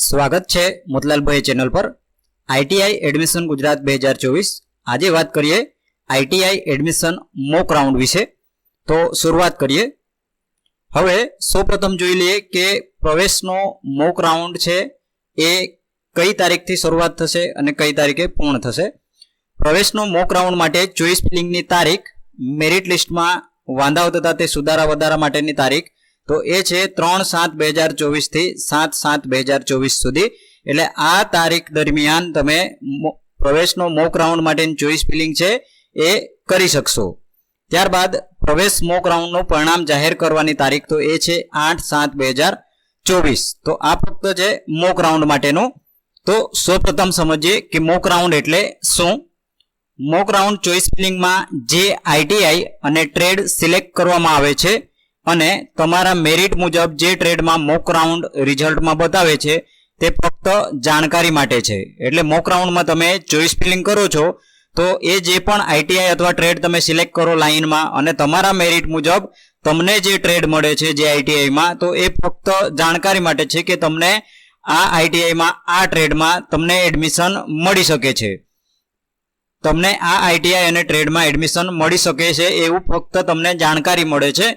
સ્વાગત છે મોતીલાલભાઈ ચેનલ પર આઈટીઆઈ એડમિશન ગુજરાત 2024। આજે વાત કરીએ આઈટીઆઈ એડમિશન મોક રાઉન્ડ વિશે। તો શરૂઆત કરીએ। હવે સૌપ્રથમ જોઈ લઈએ કે પ્રવેશનો મોક રાઉન્ડ છે એ કઈ તારીખથી શરૂઆત થશે અને કઈ તારીખે પૂર્ણ થશે। પ્રવેશનો મોક રાઉન્ડ માટે ચોઇસ ફિલિંગની તારીખ, મેરિટ લિસ્ટમાં વાંધાઓ તથા તે સુધારા વધારા માટેની તારીખ તો એ છે 3/7/2024 થી 7/7/2024 સુધી। એટલે આ તારીખ દરમિયાન તમે પ્રવેશનો મોક રાઉન્ડ માટેની ચોઇસ ફિલિંગ છે એ કરી શકશો। ત્યારબાદ પ્રવેશ મોક રાઉન્ડનું પરિણામ જાહેર કરવાની તારીખ તો એ છે 8/7/2024। તો આ ફક્ત છે મોક રાઉન્ડ માટેનું। તો સૌપ્રથમ સમજીએ કે મોક રાઉન્ડ એટલે શું। મોક રાઉન્ડ ચોઇસ ફિલિંગમાં જે આઈટીઆઈ અને ટ્રેડ સિલેક્ટ કરવામાં આવે છે અને તમારા મેરિટ મુજબ જે ટ્રેડમાં મોક રાઉન્ડ રિઝલ્ટમાં બતાવે છે તે ફક્ત જાણકારી માટે છે। એટલે મોક રાઉન્ડમાં તમે ચોઇસ ફિલિંગ કરો છો તો એ જે પણ આઈટીઆઈ અથવા ટ્રેડ તમે સિલેક્ટ કરો લાઇનમાં અને તમારા મેરિટ મુજબ તમને જે ટ્રેડ મળે છે જે આઈટીઆઈમાં તો એ ફક્ત જાણકારી માટે છે કે તમને આ આઈટીઆઈમાં આ ટ્રેડમાં તમને એડમિશન મળી શકે છે, તમને આ આઈટીઆઈ અને ટ્રેડમાં એડમિશન મળી શકે છે એવું ફક્ત તમને જાણકારી મળે છે।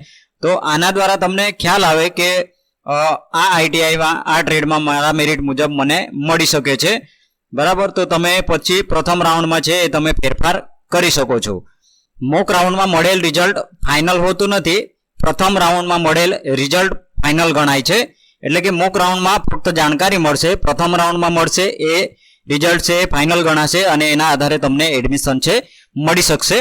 તો આના દ્વારા તમને ખ્યાલ આવે કે આ આઈટીઆઈમાં આ ટ્રેડમાં મારા મેરિટ મુજબ મને મળી શકે છે, બરાબર। તો તમે પછી પ્રથમ રાઉન્ડમાં છે એ તમે ફેરફાર કરી શકો છો। મોક રાઉન્ડમાં મળેલ રિઝલ્ટ ફાઇનલ હોતું નથી, પ્રથમ રાઉન્ડમાં મળેલ રિઝલ્ટ ફાઇનલ ગણાય છે। એટલે કે મોક રાઉન્ડમાં ફક્ત જાણકારી મળશે, પ્રથમ રાઉન્ડમાં મળશે એ રિઝલ્ટ છે ફાઇનલ ગણાશે અને એના આધારે તમને એડમિશન છે મળી શકશે।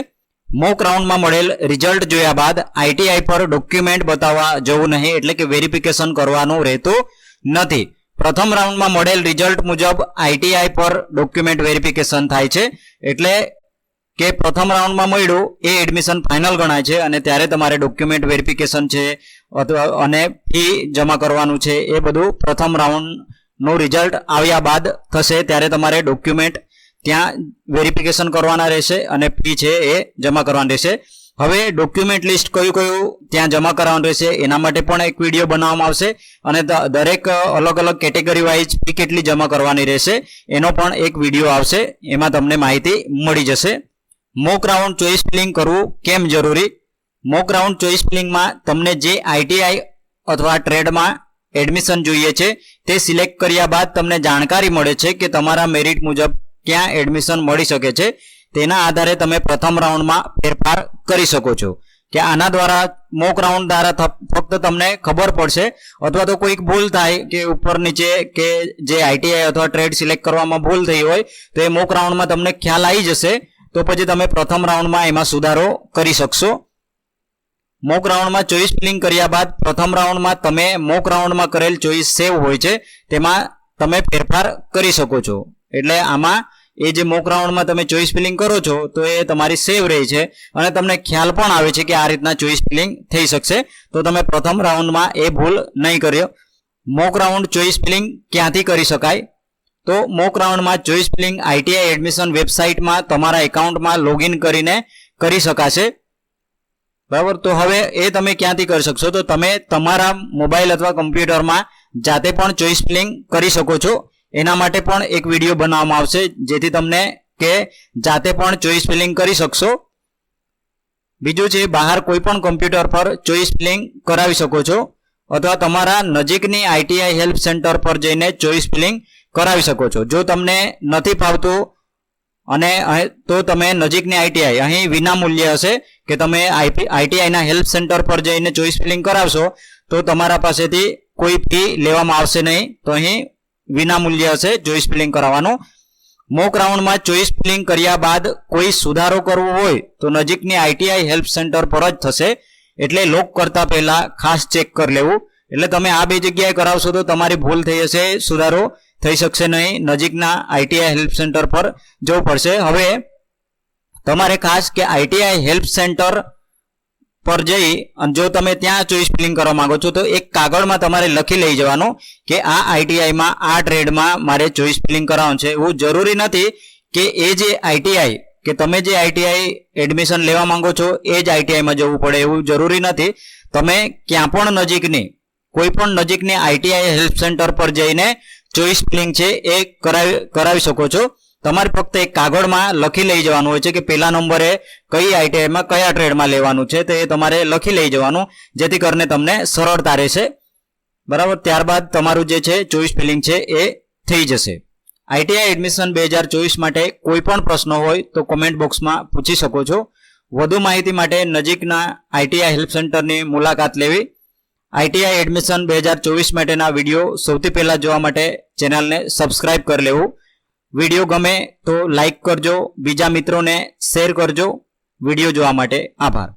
મોક રાઉન્ડમાં મળેલ રિઝલ્ટ જોયા બાદ આઈટીઆઈ પર ડોક્યુમેન્ટ બતાવવા જવું નહીં, એટલે કે વેરિફિકેશન કરવાનું રહેતું નથી। પ્રથમ રાઉન્ડમાં મળેલ રિઝલ્ટ મુજબ આઈટીઆઈ પર ડોક્યુમેન્ટ વેરિફિકેશન થાય છે, એટલે કે પ્રથમ રાઉન્ડમાં મળ્યું એ એડમિશન ફાઇનલ ગણાય છે અને ત્યારે તમારે ડોક્યુમેન્ટ વેરિફિકેશન છે અને ફી જમા કરવાનું છે એ બધું પ્રથમ રાઉન્ડનું રિઝલ્ટ આવ્યા બાદ થશે। ત્યારે તમારે ડોક્યુમેન્ટ ત્યાં વેરિફિકેશન કરવાના રહેશે અને ફી છે એ જમા કરવાની રહેશે। હવે ડોક્યુમેન્ટ લિસ્ટ કયું કયું ત્યાં જમા કરવાનું રહેશે એના માટે પણ એક વિડીયો બનાવવામાં આવશે અને દરેક અલગ અલગ કેટેગરી વાઇઝ ફી કેટલી જમા કરવાની રહેશે એનો પણ એક વિડીયો આવશે, એમાં તમને માહિતી મળી જશે। મોક રાઉન્ડ ચોઇસ ફિલિંગ કરવું કેમ જરૂરી। મોક રાઉન્ડ ચોઇસ ફિલિંગમાં તમને જે આઈટીઆઈ અથવા ટ્રેડમાં એડમિશન જોઈએ છે તે સિલેક્ટ કર્યા બાદ તમને જાણકારી મળે છે કે તમારા મેરિટ મુજબ ક્યાં એડમિશન મળી શકે છે, તેના આધારે તમે પ્રથમ રાઉન્ડમાં ફેરફાર કરી શકો છો। કે આના દ્વારા મોક રાઉન્ડ દ્વારા ફક્ત તમને ખબર પડશે અથવા તો કોઈક ભૂલ થાય કે ઉપર નીચે કે જે આઈટીઆઈ અથવા ટ્રેડ સિલેક્ટ કરવામાં ભૂલ થઈ હોય તો એ મોક રાઉન્ડમાં તમને ખ્યાલ આવી જશે, તો પછી તમે પ્રથમ રાઉન્ડમાં એમાં સુધારો કરી શકશો। મોક રાઉન્ડમાં ચોઇસ ફિલિંગ કર્યા બાદ પ્રથમ રાઉન્ડમાં તમે મોક રાઉન્ડમાં કરેલ ચોઇસ સેવ હોય છે તેમાં તમે ફેરફાર કરી શકો છો। એટલે આમાં એ જે મોક રાઉન્ડમાં તમે ચોઇસ ફિલિંગ કરો છો તો એ તમારી સેવ રહી છે અને તમને ખ્યાલ પણ આવે છે કે આ રીતના ચોઇસ ફિલિંગ થઈ શકશે, તો તમે પ્રથમ રાઉન્ડમાં એ ભૂલ નહીં કર્યો। મોક રાઉન્ડ ચોઇસ ફિલિંગ ક્યાંથી કરી શકાય, તો મોક રાઉન્ડમાં ચોઇસ ફિલિંગ આઈટીઆઈ એડમિશન વેબસાઇટમાં તમારા એકાઉન્ટમાં લોગિન કરીને કરી શકાશે, બરાબર। તો હવે એ તમે ક્યાંથી કરી શકશો, તો તમે તમારા મોબાઈલ અથવા કમ્પ્યુટરમાં જાતે પણ ચોઇસ ફિલિંગ કરી શકો છો। એના માટે પણ એક વિડીયો બનાવવામાં આવશે જેથી તમને કે જાતે પણ ચોઇસ ફિલિંગ કરી શકશો। બીજું છે બહાર કોઈ પણ કમ્પ્યુટર પર ચોઇસ ફિલિંગ કરાવી શકો છો અથવા તમારા નજીકની આઈટીઆઈ હેલ્પ સેન્ટર પર જઈને ચોઇસ ફિલિંગ કરાવી શકો છો। જો તમને નથી ફાવતું અને તો તમે નજીકની આઈટીઆઈ અહીં વિના મૂલ્ય હશે કે તમે આઈટીઆઈના હેલ્પ સેન્ટર પર જઈને ચોઇસ ફિલિંગ કરાવશો તો તમારા પાસેથી કોઈ ફી લેવામાં આવશે નહીં, તો અહીં વિના મૂલ્ય હશે ચોઇસ ફિલિંગ કરાવવાનું। મોક રાઉન્ડમાં ચોઇસ ફિલિંગ કર્યા બાદ કોઈ સુધારો કરવો હોય તો નજીકની આઈટીઆઈ હેલ્પ સેન્ટર પર જ થશે, એટલે લોક કરતા પહેલા ખાસ ચેક કરી લેવું। એટલે તમે આ બે જગ્યાએ કરાવશો તો તમારી ભૂલ થઈ જશે, સુધારો થઈ શકશે નહીં, નજીકના આઈટીઆઈ હેલ્પ સેન્ટર પર જવું પડશે। હવે તમારે ખાસ કે આઈટીઆઈ હેલ્પ સેન્ટર પર જઈ અને જો તમે ત્યાં ચોઇસ ફિલિંગ કરવા માંગો છો તો એક કાગળમાં તમારે લખી લઈ જવાનું કે આ આઈટીઆઈમાં આ ટ્રેડમાં મારે ચોઇસ ફિલિંગ કરાવવાનું છે। એવું જરૂરી નથી કે એ જે આઈટીઆઈ કે તમે જે આઈટીઆઈ એડમિશન લેવા માંગો છો એ જ આઈટીઆઈમાં જવું પડે એવું જરૂરી નથી। તમે ક્યાં પણ નજીકની કોઈ પણ નજીકની આઈટીઆઈ હેલ્પ સેન્ટર પર જઈને ચોઈસ ફિલિંગ છે એ કરાવી શકો છો. તમારે ફક્ત એક કાગળમાં લખી લઈ જવાનું હોય છે કે પહેલા નંબરે કઈ આઈટીઆઈમાં કયા ટ્રેડમાં લેવાનું છે, તો એ તમારે લખી લઈ જવાનું, જેથી કરીને તમને સરળતા રહેશે. બરાબર, ત્યારબાદ તમારું જે છે ચોઈસ ફિલિંગ છે એ થઈ જશે. આઈટીઆઈ એડમિશન 2024 માટે કોઈ પણ પ્રશ્ન હોય તો કોમેન્ટ બોક્સમાં પૂછી શકો છો. વધુ માહિતી માટે નજીકના આઈટીઆઈ હેલ્પ સેન્ટરની મુલાકાત લેવી. આઈટીઆઈ એડમિશન 2024 માટેના વિડીયો સૌથી પહેલા જોવા માટે ચેનલને સબસ્ક્રાઇબ કરી લેવું. વિડીયો ગમે તો લાઈક કરજો, બીજા મિત્રોને શેર કરજો. વિડીયો જોવા માટે આભાર.